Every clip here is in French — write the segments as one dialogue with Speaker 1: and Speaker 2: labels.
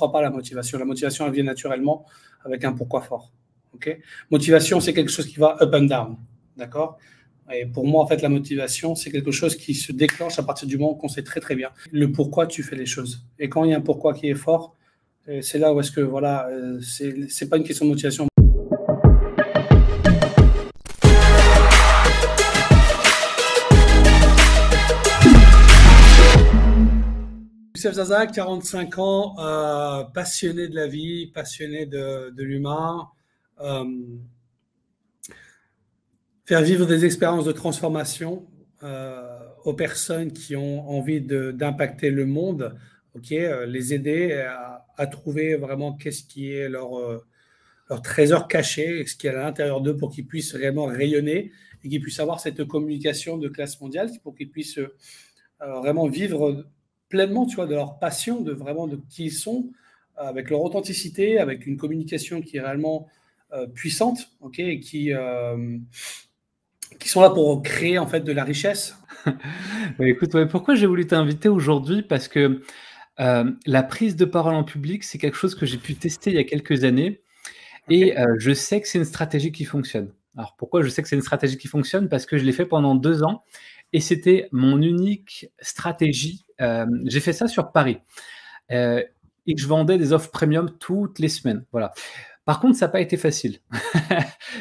Speaker 1: crois pas à la motivation. La motivation, elle vient naturellement avec un pourquoi fort. Okay, motivation, c'est quelque chose qui va up and down. D'accord? Et pour moi, en fait, la motivation, c'est quelque chose qui se déclenche à partir du moment qu'on sait très, très bien le pourquoi tu fais les choses. Et quand il y a un pourquoi qui est fort, c'est là où est-ce que, voilà, c'est pas une question de motivation. Youssef Zaza, 45 ans, passionné de la vie, passionné de l'humain. Faire vivre des expériences de transformation aux personnes qui ont envie d'impacter le monde, les aider à trouver vraiment qu'est-ce qui est leur trésor caché, ce qu'il y a à l'intérieur d'eux pour qu'ils puissent réellement rayonner et qu'ils puissent avoir cette communication de classe mondiale, pour qu'ils puissent vraiment vivre pleinement, tu vois, de leur passion, de qui ils sont, avec leur authenticité, avec une communication qui est réellement puissante, et qui sont là pour créer en fait de la richesse.
Speaker 2: Écoute, pourquoi j'ai voulu t'inviter aujourd'hui? Parce que la prise de parole en public, c'est quelque chose que j'ai pu tester il y a quelques années et je sais que c'est une stratégie qui fonctionne. Alors pourquoi je sais que c'est une stratégie qui fonctionne? Parce que je l'ai fait pendant 2 ans et c'était mon unique stratégie. J'ai fait ça sur Paris et je vendais des offres premium toutes les semaines. Voilà. Par contre, ça n'a pas été facile.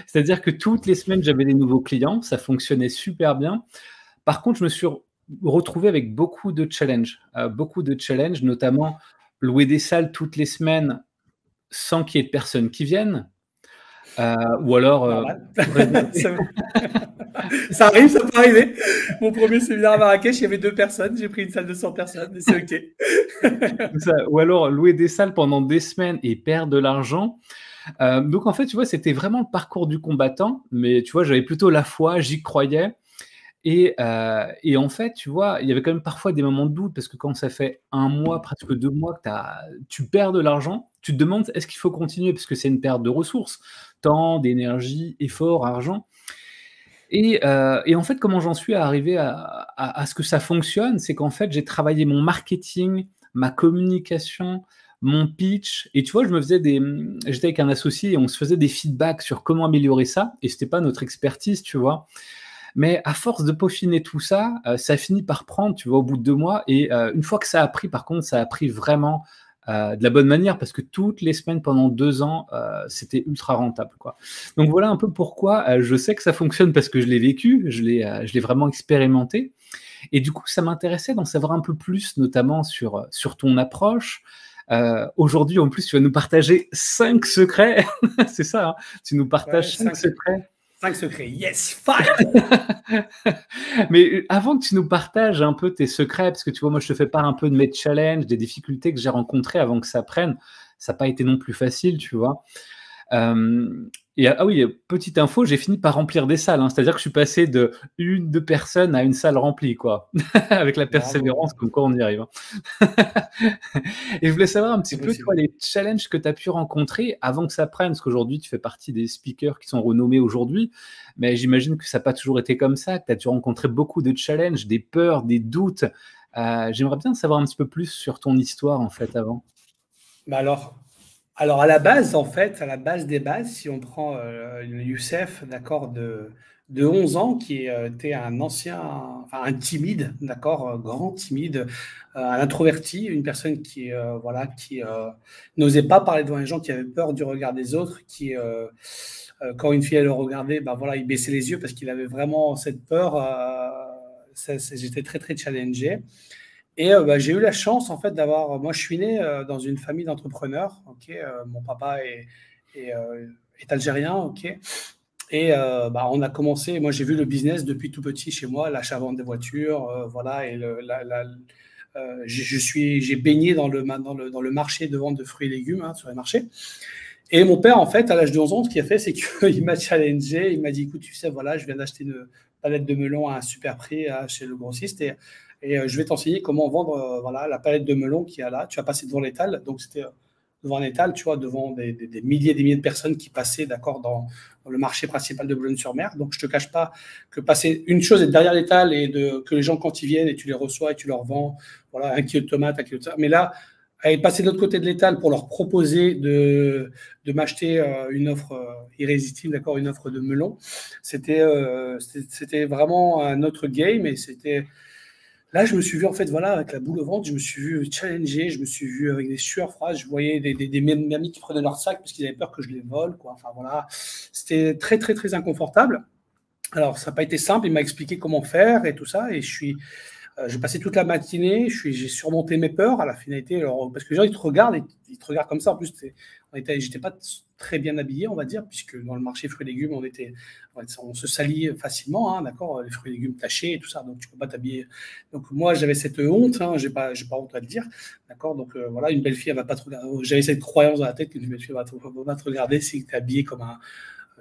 Speaker 2: C'est-à-dire que toutes les semaines, j'avais des nouveaux clients, ça fonctionnait super bien. Par contre, je me suis retrouvé avec beaucoup de challenges, notamment louer des salles toutes les semaines sans qu'il y ait de personnes qui viennent, ou alors
Speaker 1: ça arrive, ça peut arriver. Mon premier séminaire à Marrakech, il y avait 2 personnes, j'ai pris une salle de 100 personnes, et c'est OK.
Speaker 2: Ou alors louer des salles pendant des semaines et perdre de l'argent. Donc en fait, tu vois, c'était vraiment le parcours du combattant, mais tu vois, j'avais plutôt la foi, j'y croyais. Et en fait, tu vois, il y avait quand même parfois des moments de doute parce que quand ça fait 1 mois, presque 2 mois que tu perds de l'argent, tu te demandes est-ce qu'il faut continuer parce que c'est une perte de ressources, temps, d'énergie, effort, argent. Et en fait, comment j'en suis arrivé à ce que ça fonctionne, c'est qu'en fait, j'ai travaillé mon marketing, ma communication, mon pitch. Et tu vois, j'étais avec un associé et on se faisait des feedbacks sur comment améliorer ça. Et c'était pas notre expertise, tu vois. Mais à force de peaufiner tout ça, ça finit par prendre, tu vois, au bout de 2 mois. Et une fois que ça a pris, par contre, ça a pris vraiment de la bonne manière parce que toutes les semaines pendant 2 ans, c'était ultra rentable, quoi. Donc voilà un peu pourquoi je sais que ça fonctionne parce que je l'ai vécu, je l'ai vraiment expérimenté. Et du coup, ça m'intéressait d'en savoir un peu plus, notamment sur ton approche. Aujourd'hui, en plus, tu vas nous partager 5 secrets. C'est ça, hein, tu nous partages 5 secrets.
Speaker 1: 5 secrets, yes, 5.
Speaker 2: Mais avant que tu nous partages un peu tes secrets, parce que tu vois, moi, je te fais part un peu de mes challenges, des difficultés que j'ai rencontrées avant que ça prenne. Ça n'a pas été non plus facile, tu vois. Oui, petite info, j'ai fini par remplir des salles, hein, c'est-à-dire que je suis passé de 1-2 personnes à une salle remplie, quoi. Avec la persévérance, comme quoi on y arrive. Hein. Et je voulais savoir un petit peu, toi, les challenges que tu as pu rencontrer avant que ça prenne, parce qu'aujourd'hui, tu fais partie des speakers qui sont renommés aujourd'hui, mais j'imagine que ça n'a pas toujours été comme ça, que tu as dû rencontrer beaucoup de challenges, des peurs, des doutes. J'aimerais bien savoir un petit peu plus sur ton histoire, en fait, avant.
Speaker 1: Alors à la base, en fait, à la base des bases, si on prend Youssef, d'accord, de 11 ans, qui était un timide, d'accord, grand timide, un introverti, une personne qui n'osait pas parler devant les gens, qui avait peur du regard des autres, qui, quand une fille elle le regardait, il baissait les yeux parce qu'il avait vraiment cette peur. J'étais très, très challengé. Et j'ai eu la chance, en fait, moi, je suis né dans une famille d'entrepreneurs. Mon papa est algérien. Et on a commencé. Moi, j'ai vu le business depuis tout petit chez moi, l'achat-vente des voitures. J'ai baigné dans le marché de vente de fruits et légumes, hein, sur les marchés. Et mon père, en fait, à l'âge de 11 ans, ce qu'il a fait, c'est qu'il m'a challengé. Il m'a dit, écoute, tu sais, voilà, je viens d'acheter une palette de melons à un super prix chez le grossiste. Et je vais t'enseigner comment vendre la palette de melons qu'il y a là. Tu vas passer devant l'étal. Donc, c'était devant un étal, tu vois, devant des milliers et des milliers de personnes qui passaient, d'accord, dans le marché principal de Boulogne-sur-Mer. Donc, je ne te cache pas que passer une chose est derrière l'étal et que les gens, quand ils viennent et tu les reçois et tu leur vends, 1 kilo de tomates, 1 kilo de ça. Mais là, à passer de l'autre côté de l'étal pour leur proposer de m'acheter une offre irrésistible, d'accord, une offre de melon. C'était vraiment un autre game et c'était. Là, je me suis vu, en fait, voilà, avec la boule au ventre, je me suis vu challenger, je me suis vu avec des sueurs froides, je voyais des amis qui prenaient leur sac parce qu'ils avaient peur que je les vole, quoi. Enfin, voilà, c'était très, très, très inconfortable. Alors, ça n'a pas été simple, il m'a expliqué comment faire et tout ça, et j'ai passé toute la matinée, j'ai surmonté mes peurs à la finalité, alors, parce que les gens, ils te regardent comme ça, en plus, j'étais pas très bien habillé, on va dire, puisque dans le marché fruits et légumes, on se salit facilement, hein, d'accord, les fruits et légumes tachés et tout ça, donc tu peux pas t'habiller. Donc moi, j'avais cette honte, hein, j'ai pas honte à le dire, d'accord, donc voilà, une belle fille, elle va pas te regarder. J'avais cette croyance dans la tête qu'une belle fille va pas te regarder si tu es habillé comme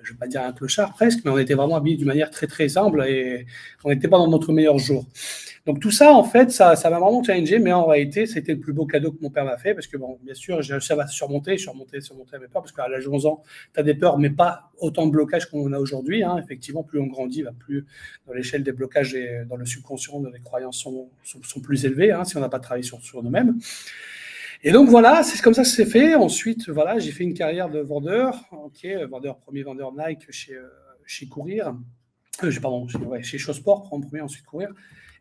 Speaker 1: je ne vais pas dire un clochard presque, mais on était vraiment habillés d'une manière très très humble et on n'était pas dans notre meilleur jour. Donc tout ça, en fait, ça m'a vraiment challengé, mais en réalité, c'était le plus beau cadeau que mon père m'a fait, parce que, bon, bien sûr, j'ai réussi à surmonter mes peurs, parce qu'à l'âge de 11 ans, tu as des peurs, mais pas autant de blocages qu'on en a aujourd'hui. Hein. Effectivement, plus on grandit, plus dans l'échelle des blocages et dans le subconscient, les croyances sont plus élevées, hein, si on n'a pas travaillé sur nous-mêmes. Et donc voilà, c'est comme ça que c'est fait. Ensuite, voilà, j'ai fait une carrière de vendeur, premier vendeur Nike chez Courir, chez Chausport, en premier, ensuite Courir.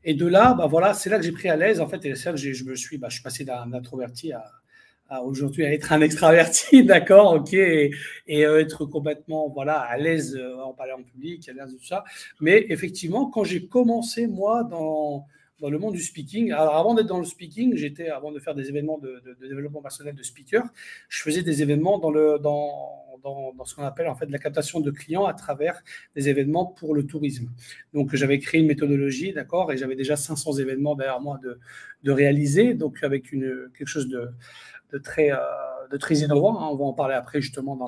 Speaker 1: Et de là, bah voilà, c'est là que j'ai pris à l'aise, en fait, et c'est là que je suis passé d'un introverti à aujourd'hui à être un extraverti, d'accord, ok, et être complètement, voilà, à l'aise en parler en public, à l'aise de tout ça. Mais effectivement, quand j'ai commencé, moi, dans le monde du speaking. Alors, avant d'être dans le speaking, avant de faire des événements de développement personnel de speaker, je faisais des événements dans ce qu'on appelle en fait de la captation de clients à travers des événements pour le tourisme. Donc, j'avais créé une méthodologie, d'accord, et j'avais déjà 500 événements derrière moi de réaliser, donc avec quelque chose de très innovant. Hein. On va en parler après, justement,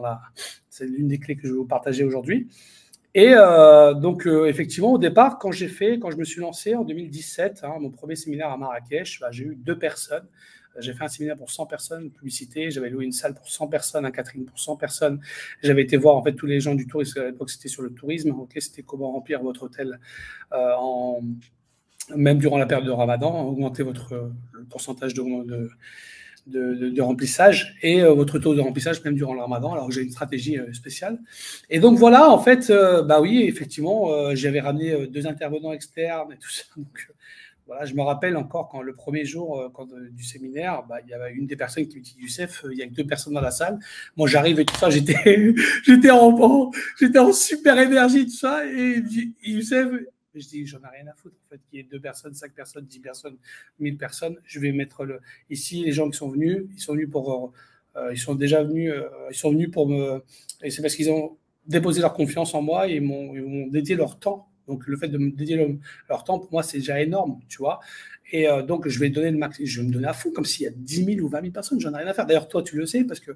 Speaker 1: c'est l'une des clés que je vais vous partager aujourd'hui. Et donc, effectivement, au départ, quand je me suis lancé en 2017, hein, mon premier séminaire à Marrakech, j'ai eu 2 personnes. J'ai fait un séminaire pour 100 personnes, publicité. J'avais loué une salle pour 100 personnes, un catering pour 100 personnes. J'avais été voir en fait tous les gens du tourisme. À l'époque, c'était sur le tourisme. Okay, c'était comment remplir votre hôtel même durant la période de Ramadan, augmenter le pourcentage de remplissage et votre taux de remplissage même durant le Ramadan, alors que j'ai une stratégie spéciale. Et donc voilà, en fait, bah oui, effectivement, j'avais ramené 2 intervenants externes et tout ça. Donc voilà, je me rappelle encore quand le premier jour du séminaire, bah, il y avait une des personnes qui me dit Youssef, il y a que 2 personnes dans la salle. Moi, j'arrive et tout ça, j'étais en super énergie, tout ça. Et il me dit Youssef, je dis, j'en ai rien à foutre, en fait, qu'il y ait 2 personnes, 5 personnes, 10 personnes, 1000 personnes. Je vais mettre ici, les gens qui sont venus, ils sont venus ils sont déjà venus, ils sont venus pour me. Et c'est parce qu'ils ont déposé leur confiance en moi et ils m'ont dédié leur temps. Donc, le fait de me dédier leur temps, pour moi, c'est déjà énorme, tu vois. Et donc, je vais donner le max, je vais me donner à fond, comme s'il y a 10 000 ou 20 000 personnes, j'en ai rien à faire. D'ailleurs, toi, tu le sais, parce que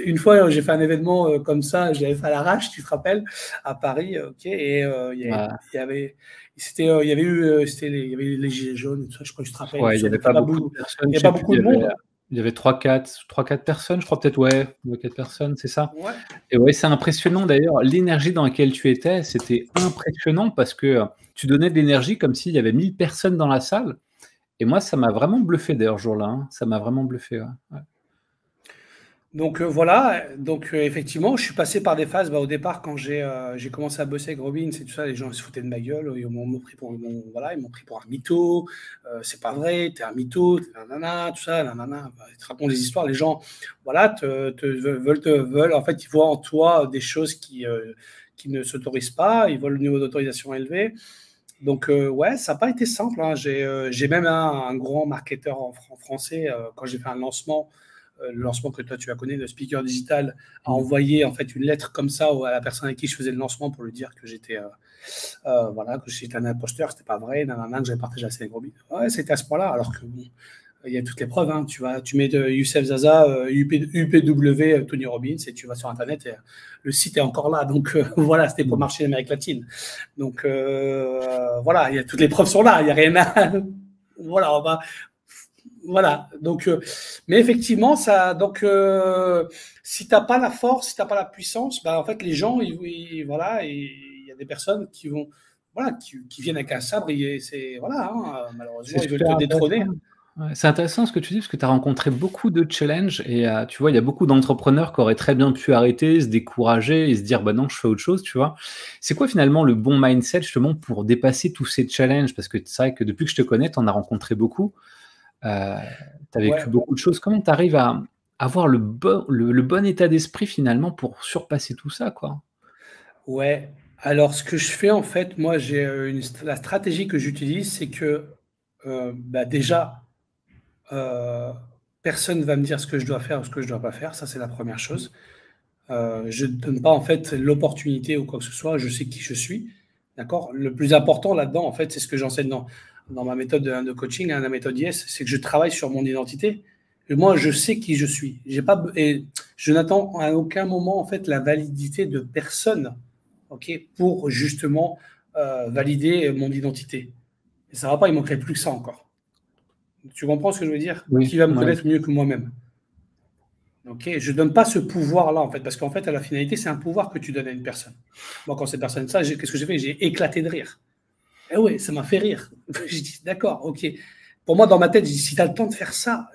Speaker 1: une fois, j'ai fait un événement comme ça, je l'avais fait à l'arrache, tu te rappelles, à Paris, ok, et il y avait les gilets jaunes, tout ça, je crois que tu te rappelles.
Speaker 2: Ouais, il n'y avait pas beaucoup de personnes.
Speaker 1: Il n'y a pas beaucoup de monde.
Speaker 2: Il y avait 3-4 personnes, je crois peut-être, ouais, 4 personnes, c'est ça.
Speaker 1: Ouais.
Speaker 2: Et ouais, c'est impressionnant d'ailleurs, l'énergie dans laquelle tu étais, c'était impressionnant parce que tu donnais de l'énergie comme s'il y avait 1000 personnes dans la salle. Et moi, ça m'a vraiment bluffé d'ailleurs, ce jour-là. Hein. Ça m'a vraiment bluffé. Ouais.
Speaker 1: Donc voilà, donc effectivement, je suis passé par des phases. Au départ, quand j'ai commencé à bosser avec Robin, c'est tout ça, les gens se foutaient de ma gueule. Ils m'ont pris pour un mytho. C'est pas vrai, t'es un mytho, t'es nanana, tout ça, nanana. Ils te racontent des histoires. Les gens, voilà, veulent. En fait, ils voient en toi des choses qui ne s'autorisent pas. Ils voient le niveau d'autorisation élevé. Donc ouais, ça n'a pas été simple. Hein. J'ai même un grand marketeur en français quand j'ai fait un lancement. Le lancement que toi tu as connu, le speaker digital, a envoyé en fait une lettre comme ça à la personne avec qui je faisais le lancement pour lui dire que j'étais un imposteur, c'était pas vrai, que j'avais partagé assez avec Robin. Ouais, c'était à ce point-là, alors que bon, il y a toutes les preuves. Hein. Tu mets Youssef Zaza, UPW, Tony Robbins, et tu vas sur Internet, et le site est encore là. Donc voilà, c'était pour le marché d'Amérique latine. Donc voilà, toutes les preuves sont là, il n'y a rien à. Voilà, voilà, donc, mais effectivement, si tu n'as pas la force, si tu n'as pas la puissance, en fait, les gens, voilà, il y a des personnes qui vont, voilà, qui viennent avec un sabre, voilà, hein, malheureusement, ils veulent te détrôner.
Speaker 2: Ouais, c'est intéressant ce que tu dis, parce que tu as rencontré beaucoup de challenges et tu vois, il y a beaucoup d'entrepreneurs qui auraient très bien pu arrêter, se décourager et se dire: «Bah non, je fais autre chose», tu vois? C'est quoi finalement le bon mindset justement pour dépasser tous ces challenges? Parce que c'est vrai que depuis que je te connais, tu en as rencontré beaucoup, tu as vécu
Speaker 1: Ouais,
Speaker 2: beaucoup de choses. Comment tu arrives à avoir le bon état d'esprit finalement pour surpasser tout ça, quoi?
Speaker 1: ouais. Alors ce que je fais en fait, moi j'ai, la stratégie que j'utilise, c'est que, bah, déjà, heu, personne va me dire ce que je dois faire ou ce que je dois pas faire, ça c'est la première chose. Je ne donne pas en fait l'opportunité ou quoi que ce soit, je sais qui je suis, d'accord? Le plus important là-dedans, en fait, c'est ce que j'enseigne dans ma méthode de coaching, hein, la méthode YES, c'est que je travaille sur mon identité. Et moi, je sais qui je suis. J'ai pas et je n'attends à aucun moment, en fait, la validité de personne, OK, pour justement, valider mon identité. Et ça va pas, il manquerait plus que ça encore. Tu comprends ce que je veux dire?
Speaker 2: Oui,
Speaker 1: Qui va me
Speaker 2: ouais.
Speaker 1: connaître mieux que moi-même? OK, je donne pas ce pouvoir-là, en fait, parce qu'en fait, à la finalité, c'est un pouvoir que tu donnes à une personne. Moi, quand cette personne ça, qu'est-ce que j'ai fait? J'ai éclaté de rire. Eh ouais, ça m'a fait rire. Je dis: «D'accord, OK». Pour moi, dans ma tête, je dis: «Si tu as le temps de faire ça,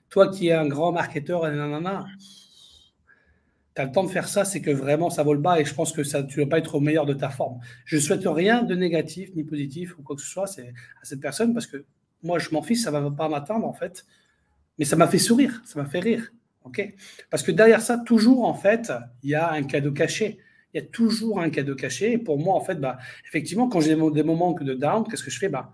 Speaker 1: toi qui es un grand marketeur et nanana, tu as le temps de faire ça, c'est que vraiment ça vaut le bas et je pense que ça tu ne vas pas être au meilleur de ta forme». Je ne souhaite rien de négatif ni positif ou quoi que ce soit c'est à cette personne parce que moi, je m'en fiche, ça ne va pas m'atteindre, en fait. Mais ça m'a fait sourire, ça m'a fait rire. OK? Parce que derrière ça, toujours, en fait, il y a un cadeau caché. Il y a toujours un cadeau caché. Et pour moi, en fait, bah, effectivement, quand j'ai des moments de down, qu'est-ce que je fais? Bah,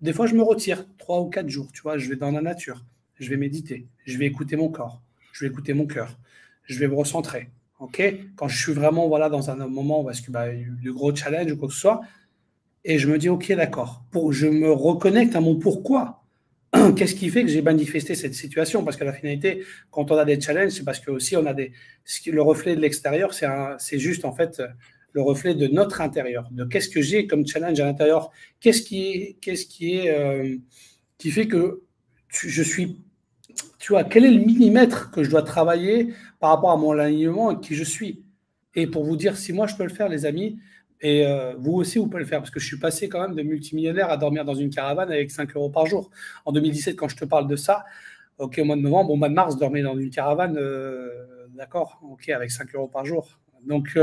Speaker 1: des fois, je me retire 3 ou 4 jours. Tu vois, je vais dans la nature, je vais méditer, je vais écouter mon corps, je vais écouter mon cœur, je vais me recentrer. OK? Quand je suis vraiment voilà, dans un moment parce que bah, il y a eu de gros challenges ou quoi que ce soit, et je me dis, OK, d'accord, je me reconnecte à mon pourquoi. Qu'est-ce qui fait que j'ai manifesté cette situation? Parce que la finalité, quand on a des challenges, c'est parce que aussi on a le reflet de l'extérieur, c'est juste en fait le reflet de notre intérieur, de qu'est-ce que j'ai comme challenge à l'intérieur, qui fait que je suis, tu vois, quel est le millimètre que je dois travailler par rapport à mon alignement et qui je suis. Et pour vous dire, si moi je peux le faire, les amis, et vous aussi vous pouvez le faire, parce que je suis passé quand même de multimillionnaire à dormir dans une caravane avec 5 euros par jour. En 2017, quand je te parle de ça, ok, au mois de novembre, au mois de mars, je dormais dans une caravane, d'accord, ok, avec 5 euros par jour. Donc,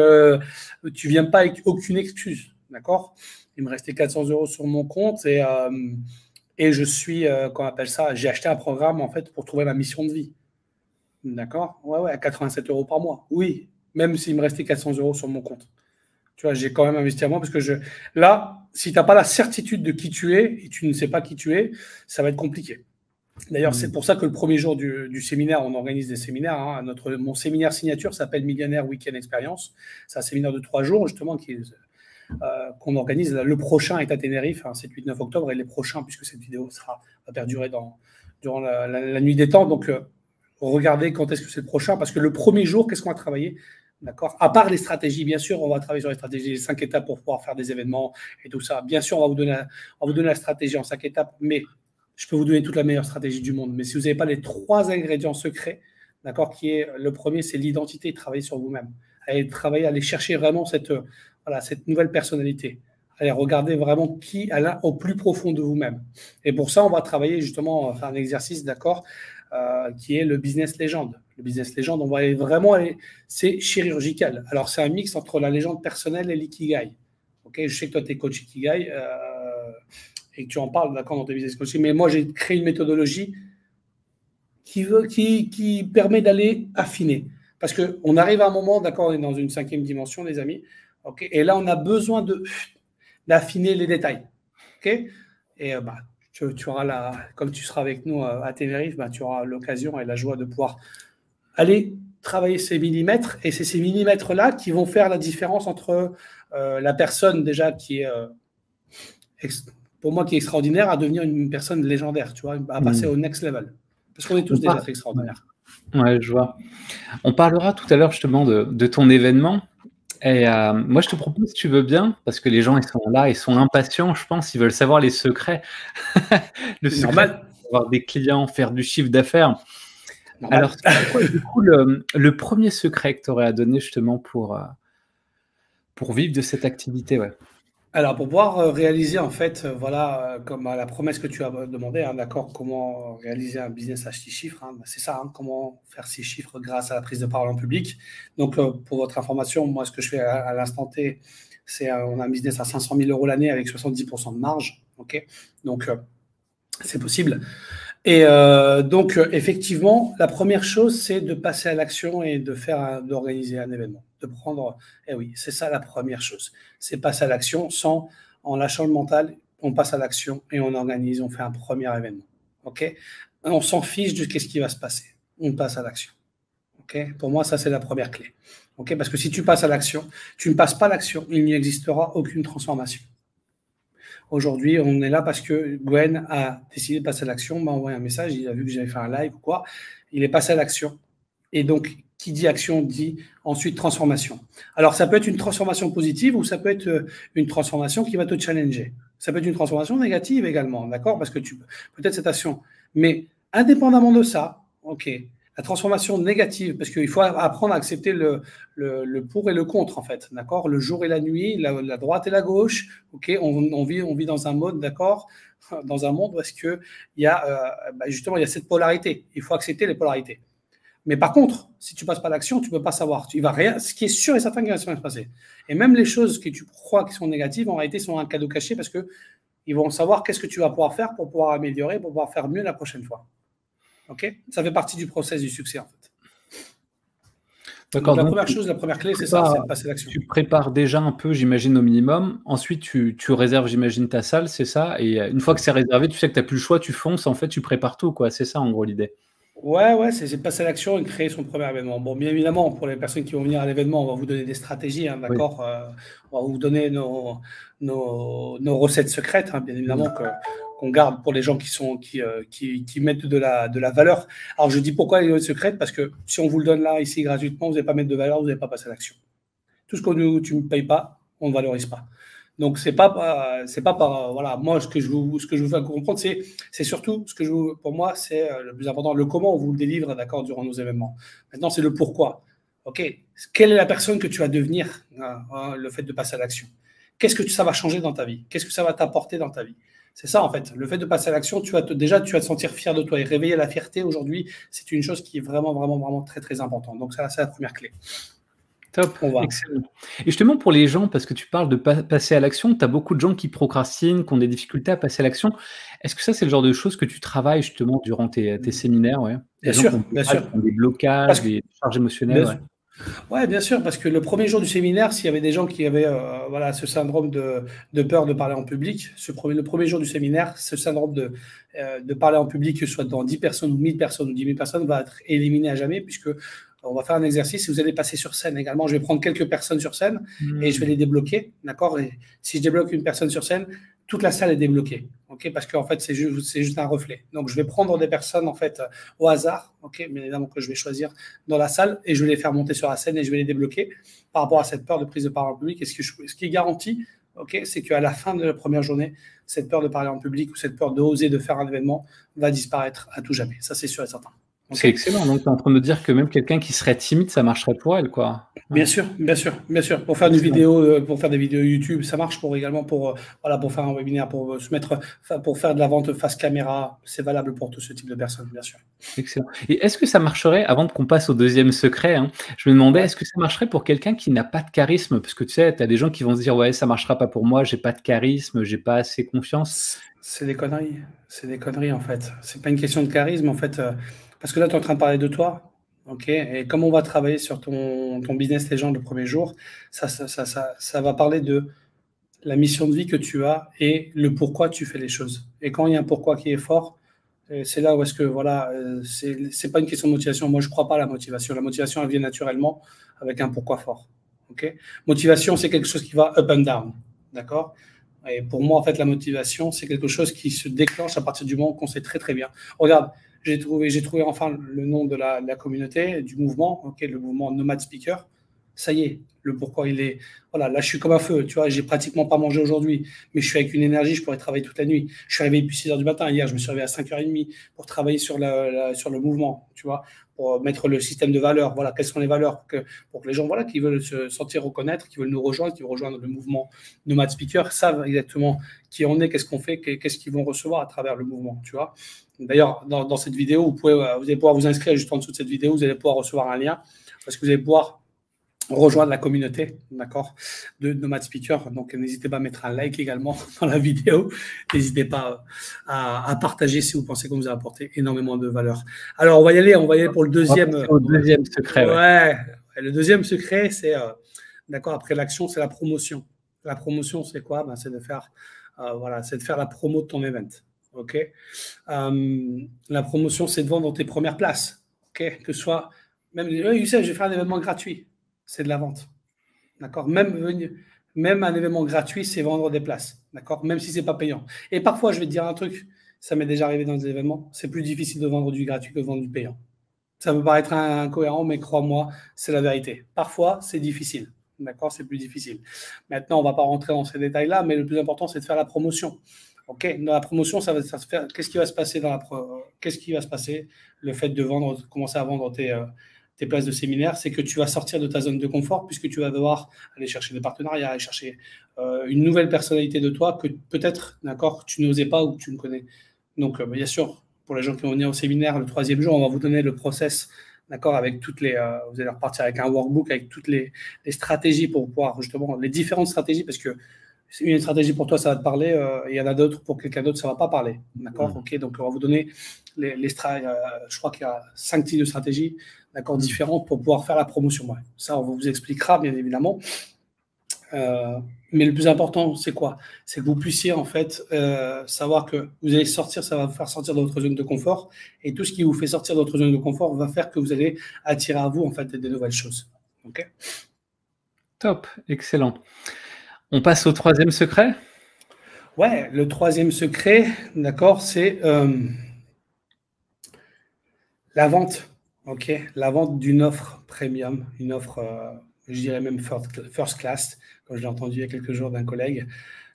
Speaker 1: tu viens pas avec aucune excuse, d'accord. Il me restait 400 euros sur mon compte et je suis, qu'on appelle ça, j'ai acheté un programme en fait pour trouver ma mission de vie. D'accord. Ouais, ouais, à 87 euros par mois. Oui, même s'il me restait 400 euros sur mon compte. Tu vois, j'ai quand même investi à moi parce que là, si tu n'as pas la certitude de qui tu es et tu ne sais pas qui tu es, ça va être compliqué. D'ailleurs, c'est
Speaker 2: Mmh.
Speaker 1: pour ça que le premier jour du séminaire, on organise des séminaires, hein. Mon séminaire signature s'appelle Millionnaire Weekend Experience. C'est un séminaire de 3 jours, justement, qu'on organise. Le prochain est à Tenerife, hein, 7, 8, 9 octobre, et les prochains, puisque cette vidéo va perdurer durant la nuit des temps. Donc, regardez quand est-ce que c'est le prochain, parce que le premier jour, qu'est-ce qu'on va travailler? D'accord. À part les stratégies, bien sûr, on va travailler sur les stratégies, les 5 étapes pour pouvoir faire des événements et tout ça. Bien sûr, on va vous donner la stratégie en 5 étapes, mais je peux vous donner toute la meilleure stratégie du monde. Mais si vous n'avez pas les 3 ingrédients secrets, d'accord, qui est le premier, c'est l'identité, travailler sur vous-même. Aller chercher vraiment cette nouvelle personnalité. Allez regarder vraiment qui est au plus profond de vous-même. Et pour ça, on va travailler justement, faire un exercice, d'accord, qui est le business légende. Le business légende, on va c'est chirurgical. Alors, c'est un mix entre la légende personnelle et l'ikigai. Ok, je sais que toi, tu es coach ikigai et que tu en parles, d'accord, dans tes business coaching, mais moi, j'ai créé une méthodologie qui permet d'aller affiner. Parce qu'on arrive à un moment, d'accord, on est dans une 5e dimension, les amis, ok, et là, on a besoin d'affiner les détails. Ok, et bah, tu auras comme tu seras avec nous à Tenerife, bah, tu auras l'occasion et la joie de pouvoir aller travailler ces millimètres, et c'est ces millimètres-là qui vont faire la différence entre la personne déjà qui est, pour moi, qui est extraordinaire, à devenir une personne légendaire, tu vois, à passer
Speaker 2: Mmh.
Speaker 1: au next level. Parce qu'on est
Speaker 2: On
Speaker 1: tous des
Speaker 2: par
Speaker 1: êtres
Speaker 2: Ouais,
Speaker 1: extraordinaires.
Speaker 2: ouais, je vois. On parlera tout à l'heure justement de ton événement et moi je te propose, si tu veux bien, parce que les gens ils sont là, ils sont impatients, je pense, ils veulent savoir les secrets. Le
Speaker 1: C'est
Speaker 2: secret
Speaker 1: normal,
Speaker 2: pour avoir des clients, faire du chiffre d'affaires. Alors,
Speaker 1: normal.
Speaker 2: c'est quoi du coup le 1er secret que tu aurais à donner justement pour vivre de cette activité? Ouais.
Speaker 1: Alors, pour pouvoir réaliser, en fait, voilà, comme la promesse que tu as demandé, hein, d'accord, comment réaliser un business à 6 chiffres, hein, bah, c'est ça, hein, comment faire 6 chiffres grâce à la prise de parole en public. Donc, pour votre information, moi, ce que je fais à l'instant T, c'est on a un business à 500 000 euros l'année avec 70% de marge, ok. Donc, c'est possible. Et donc, effectivement, la première chose, c'est de passer à l'action et d'organiser un événement, de prendre. Eh oui, c'est ça la première chose. C'est passer à l'action en lâchant le mental, on passe à l'action et on organise, on fait un premier événement. Ok. On s'en fiche de qu'est-ce qui va se passer. On passe à l'action. Ok. Pour moi, ça c'est la première clé. Ok. Parce que si tu passes à l'action, tu ne passes pas à l'action, il n'y existera aucune transformation. Aujourd'hui, on est là parce que Gwen a décidé de passer à l'action, m'a envoyé un message, il a vu que j'avais fait un live ou quoi, il est passé à l'action. Et donc, qui dit action dit ensuite transformation. Alors, ça peut être une transformation positive ou ça peut être une transformation qui va te challenger. Ça peut être une transformation négative également, d'accord? Parce que tu peux peut-être cette action. Mais indépendamment de ça, ok, la transformation négative, parce qu'il faut apprendre à accepter le pour et le contre, en fait, d'accord? Le jour et la nuit, la droite et la gauche, ok? On vit dans un mode, d'accord? Dans un monde où est-ce qu'il y a, justement, il y a cette polarité. Il faut accepter les polarités. Mais par contre, si tu passes pas l'action, tu peux pas savoir. Tu vas rien. Ce qui est sûr et certain qu'il va se passer. Et même les choses que tu crois qui sont négatives, en réalité, sont un cadeau caché parce que ils vont savoir qu'est-ce que tu vas pouvoir faire pour pouvoir améliorer, pour pouvoir faire mieux la prochaine fois. Ok? Ça fait partie du process du succès, en fait. Donc,
Speaker 2: D'accord,
Speaker 1: la
Speaker 2: donc
Speaker 1: première chose, la première clé, c'est ça, c'est de passer à l'action.
Speaker 2: tu prépares déjà un peu, j'imagine, au minimum. Ensuite, tu réserves, j'imagine, ta salle, c'est ça? Et une fois que c'est réservé, tu sais que tu n'as plus le choix, tu fonces, en fait, tu prépares tout, quoi. C'est ça, en gros, l'idée.
Speaker 1: Ouais, c'est de passer à l'action et de créer son premier événement. Bon, bien évidemment, pour les personnes qui vont venir à l'événement, on va vous donner des stratégies, hein,
Speaker 2: Oui.
Speaker 1: d'accord? On va vous donner nos recettes secrètes, hein, bien évidemment, qu'on garde pour les gens qui mettent de la valeur. Alors, je dis pourquoi les recettes secrètes, parce que si on vous le donne là, ici, gratuitement, vous n'allez pas mettre de valeur, vous n'allez pas passer à l'action. Tout ce que tu ne payes pas, on ne valorise pas. Donc, c'est pas par, voilà, moi, ce que je vous fais comprendre, c'est surtout, pour moi, c'est le plus important, le comment on vous le délivre, d'accord, durant nos événements. Maintenant, c'est le pourquoi. OK, quelle est la personne que tu vas devenir, le fait de passer à l'action? Qu'est-ce que ça va changer dans ta vie? Qu'est-ce que ça va t'apporter dans ta vie? C'est ça, en fait. Le fait de passer à l'action, déjà, tu vas te sentir fier de toi. Et réveiller la fierté aujourd'hui, c'est une chose qui est vraiment, vraiment, vraiment très, très importante. Donc, ça, c'est la première clé.
Speaker 2: Top,
Speaker 1: On va.
Speaker 2: excellent. Et justement, pour les gens, parce que tu parles de passer à l'action, tu as beaucoup de gens qui procrastinent, qui ont des difficultés à passer à l'action. Est-ce que ça, c'est le genre de choses que tu travailles justement durant tes séminaires, ouais?
Speaker 1: Bien
Speaker 2: Les gens qui
Speaker 1: sûr,
Speaker 2: ont
Speaker 1: bien sûr.
Speaker 2: des blocages,
Speaker 1: Parce que,
Speaker 2: des charges émotionnelles,
Speaker 1: bien
Speaker 2: ouais.
Speaker 1: sûr. Ouais, bien sûr, parce que le premier jour du séminaire, s'il y avait des gens qui avaient voilà, ce syndrome de peur de parler en public, le premier jour du séminaire, ce syndrome de parler en public, que ce soit devant 10 personnes ou 1000 personnes ou 10 000 personnes, va être éliminé à jamais, puisque on va faire un exercice et vous allez passer sur scène également. Je vais prendre quelques personnes sur scène et je vais les débloquer, d'accord? Et si je débloque une personne sur scène, toute la salle est débloquée, ok? Parce qu'en fait, c'est juste un reflet. Donc, je vais prendre des personnes, en fait, au hasard, ok? Bien évidemment que je vais choisir dans la salle et je vais les faire monter sur la scène et je vais les débloquer par rapport à cette peur de prise de parole en public. Et ce qui est garanti, ok, c'est qu'à la fin de la première journée, cette peur de parler en public ou cette peur d'oser de faire un événement va disparaître à tout jamais. Ça, c'est sûr et certain.
Speaker 2: C'est
Speaker 1: Okay.
Speaker 2: excellent, donc tu es en train de me dire que même quelqu'un qui serait timide, ça marcherait pour elle, quoi? Ouais.
Speaker 1: Bien sûr, bien sûr, bien sûr. Pour faire des vidéos, YouTube, ça marche voilà, pour faire un webinaire, pour pour faire de la vente face caméra, c'est valable pour tout ce type de personnes, bien sûr.
Speaker 2: Excellent. Et est-ce que ça marcherait, avant qu'on passe au deuxième secret, hein, je me demandais,
Speaker 1: Ouais.
Speaker 2: est-ce que ça marcherait pour quelqu'un qui n'a pas de charisme? Parce que tu sais, tu as des gens qui vont se dire: «Ouais, ça marchera pas pour moi, j'ai pas de charisme, j'ai pas assez confiance».
Speaker 1: C'est des conneries. C'est des conneries, en fait. C'est pas une question de charisme, en fait, parce que là, tu es en train de parler de toi, OK? Et comme on va travailler sur ton business les gens le premier jour, ça va parler de la mission de vie que tu as et le pourquoi tu fais les choses. Et quand il y a un pourquoi qui est fort, c'est là où est-ce que, voilà, c'est pas une question de motivation. Moi, je crois pas à la motivation. La motivation, elle vient naturellement avec un pourquoi fort, OK? Motivation, c'est quelque chose qui va up and down, d'accord? Et pour moi, en fait, la motivation, c'est quelque chose qui se déclenche à partir du moment qu'on sait très, très bien. Regarde, j'ai trouvé enfin le nom de la communauté, du mouvement, okay, le mouvement Nomad Speaker. Ça y est, le pourquoi il est. Voilà, là, je suis comme un feu. Tu vois, j'ai pratiquement pas mangé aujourd'hui, mais je suis avec une énergie, je pourrais travailler toute la nuit. Je suis arrivé depuis 6 heures du matin. Hier, je me suis réveillé à 5h30 pour travailler sur, sur le mouvement, tu vois, pour mettre le système de valeurs. Voilà, quelles sont les valeurs pour que les gens voilà, qui veulent se sentir reconnaître, qui veulent nous rejoindre, qui veulent rejoindre le mouvement Nomad Speaker, savent exactement qui on est, qu'est-ce qu'on fait, qu'est-ce qu'ils vont recevoir à travers le mouvement, tu vois. D'ailleurs, dans cette vidéo, vous allez pouvoir vous inscrire juste en dessous de cette vidéo, vous allez pouvoir recevoir un lien parce que vous allez pouvoir rejoindre la communauté, d'accord, de Nomad Speaker. Donc, n'hésitez pas à mettre un like également dans la vidéo. N'hésitez pas à partager si vous pensez qu'on vous a apporté énormément de valeur. Alors, on va y aller pour le deuxième.
Speaker 2: Au deuxième secret.
Speaker 1: Ouais. Le deuxième secret, c'est, d'accord, après l'action, c'est la promotion. La promotion, c'est quoi? C'est de faire, voilà, c'est de faire la promo de ton event. OK. La promotion, c'est de vendre tes premières places. OK. Que ce soit, même, je vais faire un événement gratuit. C'est de la vente. D'accord. Même un événement gratuit, c'est vendre des places. D'accord. Même si ce n'est pas payant. Et parfois, je vais te dire un truc, ça m'est déjà arrivé dans des événements, c'est plus difficile de vendre du gratuit que de vendre du payant. Ça peut paraître incohérent, mais crois-moi, c'est la vérité. Parfois, c'est difficile. D'accord. C'est plus difficile. Maintenant, on ne va pas rentrer dans ces détails-là, mais le plus important, c'est de faire la promotion. OK. Dans la promotion, ça va se faire. Qu'est-ce qui va se passer Qu'est-ce qui va se passer? Le fait de commencer à vendre tes places de séminaire, c'est que tu vas sortir de ta zone de confort puisque tu vas devoir aller chercher des partenariats, aller chercher une nouvelle personnalité de toi que peut-être, d'accord, tu n'osais pas ou que tu ne connais. Donc, bien sûr, pour les gens qui vont venir au séminaire, le 3e jour, on va vous donner le process, d'accord, avec vous allez repartir avec un workbook, avec toutes les stratégies pour pouvoir justement, les différentes stratégies, parce que une stratégie pour toi, ça va te parler, et il y en a d'autres pour quelqu'un d'autre, ça ne va pas parler. D'accord. OK. Donc, on va vous donner je crois qu'il y a 5 types de stratégies, d'accord, différentes pour pouvoir faire la promotion. Ouais. Ça, on vous expliquera, bien évidemment. Mais le plus important, c'est quoi? C'est que vous puissiez, en fait, savoir que vous allez sortir, ça va vous faire sortir de votre zone de confort. Et tout ce qui vous fait sortir de votre zone de confort va faire que vous allez attirer à vous, en fait, des nouvelles choses. OK.
Speaker 2: Top. Excellent. On passe au 3e secret?
Speaker 1: Ouais, le 3e secret, d'accord, c'est la vente. OK. La vente d'une offre premium, une offre, je dirais même first class, comme je l'ai entendu il y a quelques jours d'un collègue.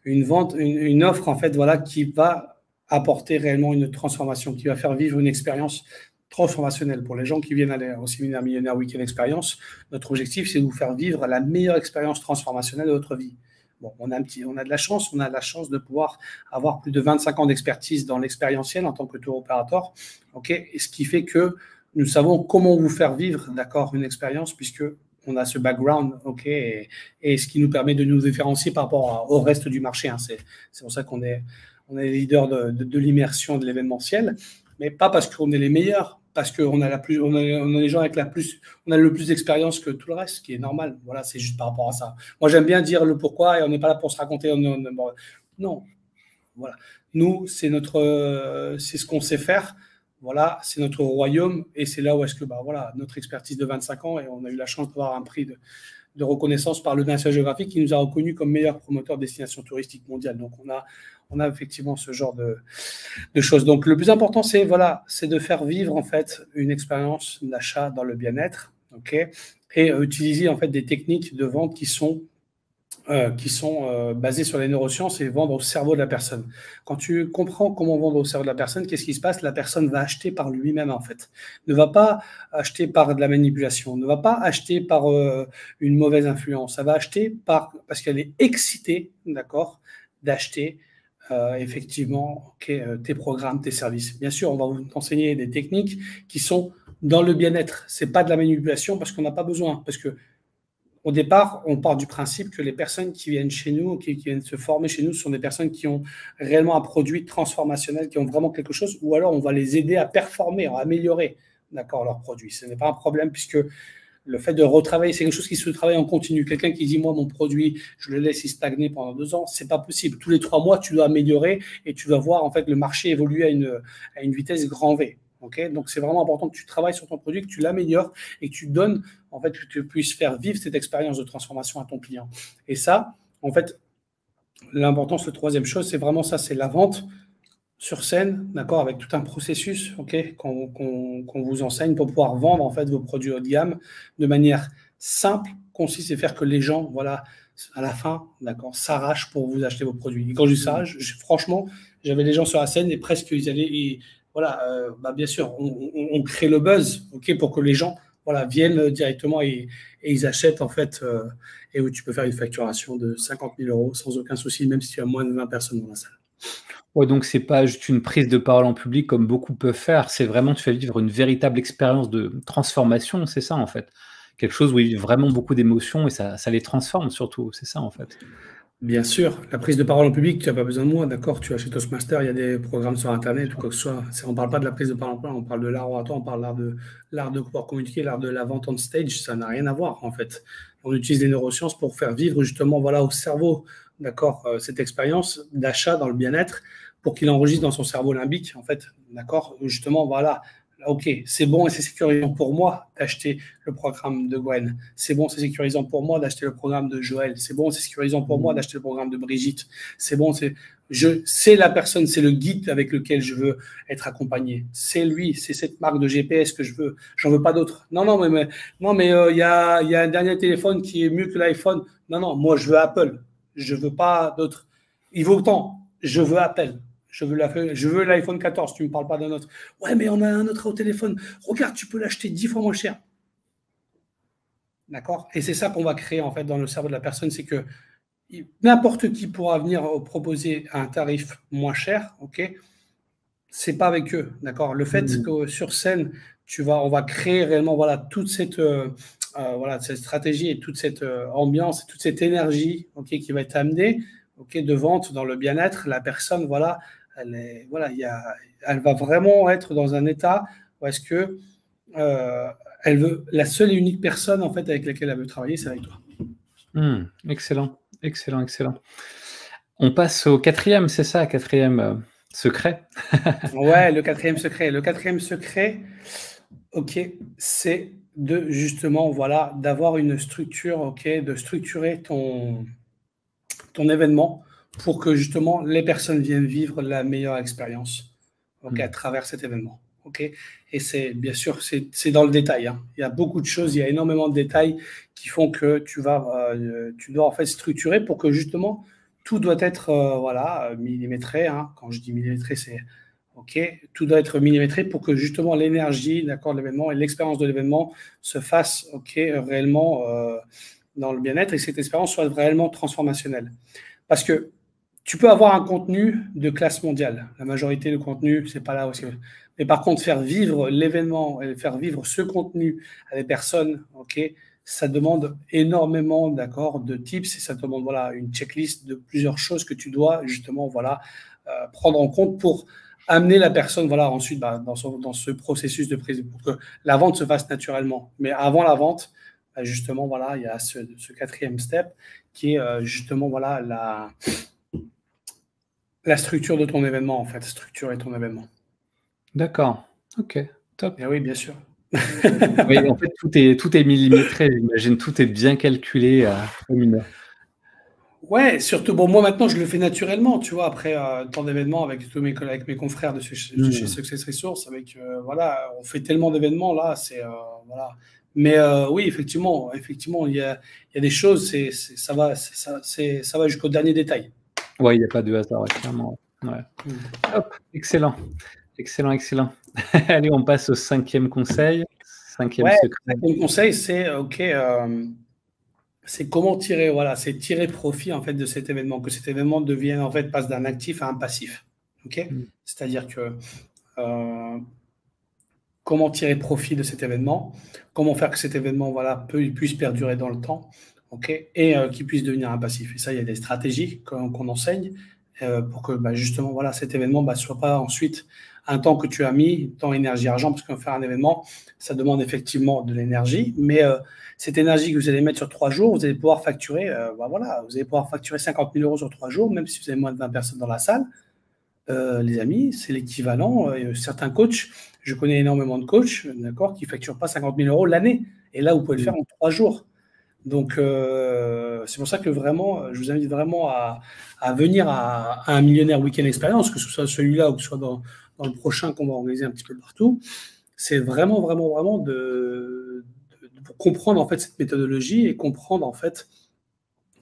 Speaker 1: Une offre, en fait, voilà, qui va apporter réellement une transformation, qui va faire vivre une expérience transformationnelle. Pour les gens qui viennent aller au séminaire Millionnaire Weekend Experience, notre objectif, c'est de vous faire vivre la meilleure expérience transformationnelle de votre vie. Bon, on a de la chance, de pouvoir avoir plus de 25 ans d'expertise dans l'expérientiel en tant que tour opérateur, OK, et ce qui fait que nous savons comment vous faire vivre, d'accord, une expérience, puisque on a ce background, OK, et ce qui nous permet de nous différencier par rapport au reste du marché. Hein. C'est pour ça qu'on est leader de l'immersion de l'événementiel, mais pas parce qu'on est les meilleurs, parce qu'on a les gens avec on a le plus d'expérience que tout le reste, ce qui est normal. Voilà, c'est juste par rapport à ça. Moi, j'aime bien dire le pourquoi et on n'est pas là pour se raconter. Non, voilà. Nous, c'est ce qu'on sait faire. Voilà, c'est notre royaume et c'est là où est-ce que, voilà, notre expertise de 25 ans et on a eu la chance d'avoir un prix de reconnaissance par le National Geographic qui nous a reconnus comme meilleur promoteur de destination touristique mondiale. Donc, on a effectivement ce genre de choses. Donc, le plus important, c'est de faire vivre en fait une expérience d'achat dans le bien-être, ok, et utiliser en fait des techniques de vente qui sont basées sur les neurosciences et vendre au cerveau de la personne. Quand tu comprends comment vendre au cerveau de la personne, qu'est-ce qui se passe? La personne va acheter par lui-même, en fait. Ne va pas acheter par de la manipulation, ne va pas acheter par une mauvaise influence. Ça va acheter parce qu'elle est excitée, d'accord, d'acheter effectivement tes programmes, tes services. Bien sûr, on va vous enseigner des techniques qui sont dans le bien-être. Ce n'est pas de la manipulation parce qu'on n'a pas besoin. Parce que au départ, on part du principe que les personnes qui viennent chez nous, qui viennent se former chez nous, sont des personnes qui ont réellement un produit transformationnel, qui ont vraiment quelque chose, ou alors on va les aider à performer, à améliorer, d'accord, leur produit. Ce n'est pas un problème puisque le fait de retravailler, c'est quelque chose qui se travaille en continu. Quelqu'un qui dit, moi, mon produit, je le laisse y stagner pendant 2 ans, c'est pas possible. Tous les 3 mois, tu dois améliorer et tu vas voir en fait le marché évoluer à une vitesse grand V. Okay, donc, c'est vraiment important que tu travailles sur ton produit, que tu l'améliores et que tu donnes, en fait, que tu puisses faire vivre cette expérience de transformation à ton client. Et ça, en fait, l'importance, la 3e chose, c'est vraiment ça, c'est la vente sur scène, d'accord, avec tout un processus, ok, qu'on vous enseigne pour pouvoir vendre, en fait, vos produits haut de gamme de manière simple, consiste à faire que les gens, voilà, à la fin, d'accord, s'arrachent pour vous acheter vos produits. Et quand je dis s'arrachent, franchement, j'avais les gens sur la scène et presque ils allaient, et, voilà, bien sûr, on crée le buzz, ok, pour que les gens, voilà, viennent directement et ils achètent en fait, et où tu peux faire une facturation de 50 000 euros sans aucun souci, même si tu as moins de 20 personnes dans la salle.
Speaker 2: Ouais, donc c'est pas juste une prise de parole en public comme beaucoup peuvent faire, c'est vraiment tu fais vivre une véritable expérience de transformation, c'est ça en fait? Quelque chose où il y a vraiment beaucoup d'émotions et ça les transforme surtout, c'est ça en fait?
Speaker 1: Bien sûr, la prise de parole en public, tu n'as pas besoin de moi, d'accord? Tu vas chez Toastmaster, il y a des programmes sur Internet ou quoi que ce soit. On ne parle pas de la prise de parole en public, on parle de l'art oratoire, on parle de l'art de pouvoir communiquer, l'art de la vente on stage, ça n'a rien à voir en fait. On utilise les neurosciences pour faire vivre justement voilà, au cerveau, d'accord, cette expérience d'achat dans le bien-être pour qu'il enregistre dans son cerveau limbique, en fait, d'accord? Justement, voilà, ok, c'est bon et c'est sécurisant pour moi d'acheter le programme de Gwen. C'est bon, c'est sécurisant pour moi d'acheter le programme de Joël. C'est bon, c'est sécurisant pour moi d'acheter le programme de Brigitte. C'est bon, c'est la personne, c'est le guide avec lequel je veux être accompagné. C'est lui, c'est cette marque de GPS que je veux. J'en veux pas d'autres. Non, mais y a un dernier téléphone qui est mieux que l'iPhone. Non, non, moi je veux Apple. Je veux pas d'autres. Il vaut autant. Je veux Apple. Je veux l'iPhone 14, tu ne me parles pas d'un autre. Ouais, mais on a un autre au téléphone. Regarde, tu peux l'acheter 10 fois moins cher. D'accord? Et c'est ça qu'on va créer en fait dans le cerveau de la personne, c'est que n'importe qui pourra venir proposer un tarif moins cher, ok? C'est pas avec eux, d'accord? Le fait que sur scène, on va créer réellement voilà toute cette cette stratégie et toute cette ambiance, toute cette énergie, ok, qui va être amenée, ok, de vente dans le bien-être. La personne, voilà, elle va vraiment être dans un état où est-ce que elle veut la seule et unique personne en fait avec laquelle elle veut travailler, c'est avec toi.
Speaker 2: Excellent, excellent, excellent. On passe au quatrième, c'est ça, quatrième secret?
Speaker 1: Ouais, le quatrième secret. Le quatrième secret, ok, c'est de justement, voilà, d'avoir une structure, ok, de structurer ton événement pour que justement les personnes viennent vivre la meilleure expérience, ok, à travers cet événement. Ok, et c'est bien sûr, c'est dans le détail. Hein. Il y a beaucoup de choses, il y a énormément de détails qui font que tu dois en fait structurer pour que justement tout doit être voilà, millimétré. Hein. Quand je dis millimétré, c'est ok, tout doit être millimétré pour que justement l'énergie, d'accord, de l'événement et l'expérience de l'événement se fasse ok réellement dans le bien-être et que cette expérience soit réellement transformationnelle. Parce que tu peux avoir un contenu de classe mondiale. La majorité du contenu, c'est pas là où c'est. Mais par contre, faire vivre l'événement et faire vivre ce contenu à des personnes, ok, ça demande énormément d'accord de tips et ça demande voilà une checklist de plusieurs choses que tu dois justement voilà prendre en compte pour amener la personne voilà ensuite dans ce processus de prise pour que la vente se fasse naturellement. Mais avant la vente, justement voilà il y a ce quatrième step qui est justement voilà la structure de ton événement, en fait, structurer ton événement.
Speaker 2: D'accord, ok, top.
Speaker 1: Et oui, bien sûr.
Speaker 2: Oui, en fait, tout est millimétré, j'imagine, tout est bien calculé, comme une heure.
Speaker 1: Ouais, surtout, bon, moi maintenant, je le fais naturellement, tu vois, après tant d'événements avec tous mes collègues, avec mes confrères de chez Success Resource, voilà, on fait tellement d'événements là, voilà. Mais oui, effectivement, il y a des choses, ça va jusqu'au dernier détail.
Speaker 2: Ouais, il y a pas de hasard, ouais, clairement, ouais. Hop, excellent, excellent, excellent. Allez, on passe au 5e conseil, 5e
Speaker 1: Ouais,
Speaker 2: secret.
Speaker 1: mon conseil, c'est OK, c'est comment tirer, voilà, c'est tirer profit en fait de cet événement, que cet événement devienne en fait passe d'un actif à un passif. OK? C'est-à-dire que comment tirer profit de cet événement, comment faire que cet événement voilà, puisse perdurer dans le temps, okay, et qu'il puisse devenir un passif. Et ça, il y a des stratégies qu'on enseigne pour que justement voilà, cet événement ne soit pas ensuite un temps que tu as mis, temps, énergie, argent, parce que faire un événement, ça demande effectivement de l'énergie, mais cette énergie que vous allez mettre sur 3 jours, vous allez pouvoir facturer, voilà, vous allez pouvoir facturer 50 000 euros sur 3 jours, même si vous avez moins de 20 personnes dans la salle. Les amis, c'est l'équivalent. Certains coachs, je connais énormément de coachs, d'accord, qui ne facturent pas 50 000 euros l'année. Et là, vous pouvez le faire en 3 jours. Donc, c'est pour ça que vraiment, je vous invite vraiment à venir à un millionnaire week-end expérience, que ce soit celui-là ou que ce soit dans le prochain qu'on va organiser un petit peu partout. C'est vraiment, vraiment, vraiment pour comprendre en fait cette méthodologie et comprendre en fait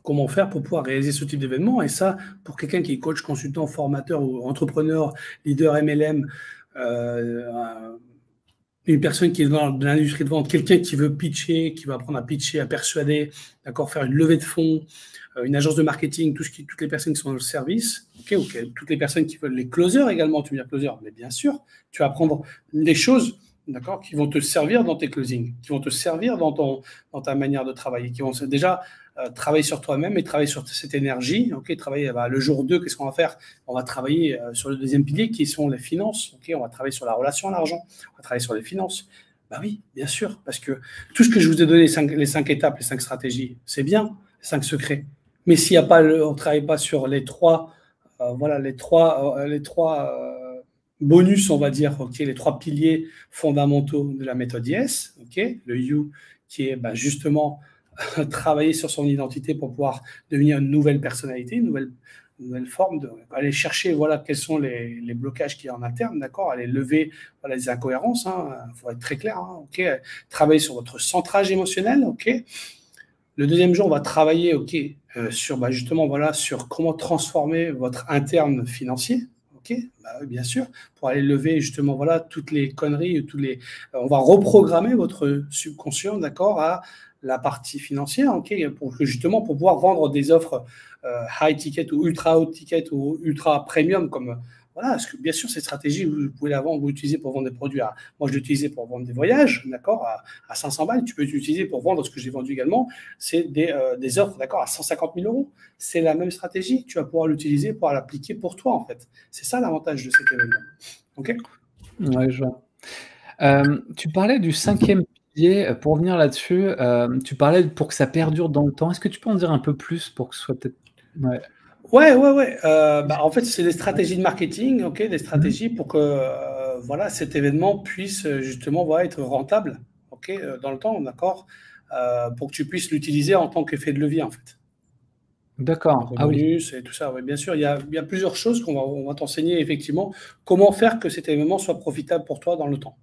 Speaker 1: comment faire pour pouvoir réaliser ce type d'événement. Et ça, pour quelqu'un qui est coach, consultant, formateur ou entrepreneur, leader MLM, une personne qui est dans l'industrie de vente, quelqu'un qui veut pitcher, qui va apprendre à pitcher, à persuader, d'accord, faire une levée de fonds, une agence de marketing, toutes les personnes qui sont dans le service, okay, toutes les personnes qui veulent les closers également, tu veux dire closer, mais bien sûr, tu vas apprendre des choses, d'accord, qui vont te servir dans tes closings, qui vont te servir dans ta manière de travailler, qui vont déjà travailler sur toi-même et travailler sur cette énergie. Ok, travailler le jour 2, qu'est-ce qu'on va faire? On va travailler sur le deuxième pilier qui sont les finances. Ok, on va travailler sur la relation à l'argent. On va travailler sur les finances. Bah oui, bien sûr, parce que tout ce que je vous ai donné, les 5 étapes, les 5 stratégies, c'est bien, les 5 secrets. Mais s'il y a pas, on ne travaille pas sur les trois, bonus, on va dire, ok, les 3 piliers fondamentaux de la méthode YES, ok, le You qui est justement travailler sur son identité pour pouvoir devenir une nouvelle personnalité, une nouvelle forme, aller chercher quels sont les blocages qu'il y a en interne, d'accord, aller lever les incohérences, faut être très clair, ok, travailler sur votre centrage émotionnel, ok. Le deuxième jour, on va travailler sur justement sur comment transformer votre interne financier, ok, bien sûr, pour aller lever justement toutes les conneries, on va reprogrammer votre subconscient, d'accord, à la partie financière, ok, pour pouvoir vendre des offres high ticket ou ultra haut ticket ou ultra premium, comme parce que bien sûr cette stratégie vous pouvez vous l'utiliser pour vendre des produits moi je l'ai utilisé pour vendre des voyages, d'accord, à 500 balles. Tu peux l'utiliser pour vendre ce que j'ai vendu également, c'est des offres, d'accord, à 150 000 euros. C'est la même stratégie, tu vas pouvoir l'utiliser pour l'appliquer pour toi en fait. C'est ça l'avantage de cet événement. Ok.
Speaker 2: Ouais, je vois. Tu parlais du 5e pilier, pour revenir là-dessus, tu parlais pour que ça perdure dans le temps. Est-ce que tu peux en dire un peu plus pour que ce soit peut-être ouais.
Speaker 1: Ouais. En fait, c'est des stratégies de marketing, ok, des stratégies pour que cet événement puisse justement être rentable, ok, dans le temps, d'accord, pour que tu puisses l'utiliser en tant qu'effet de levier en fait. Donc
Speaker 2: D'accord.
Speaker 1: au
Speaker 2: Ah oui.
Speaker 1: bonus et tout ça, oui, bien sûr, il y a plusieurs choses on va t'enseigner effectivement comment faire que cet événement soit profitable pour toi dans le temps.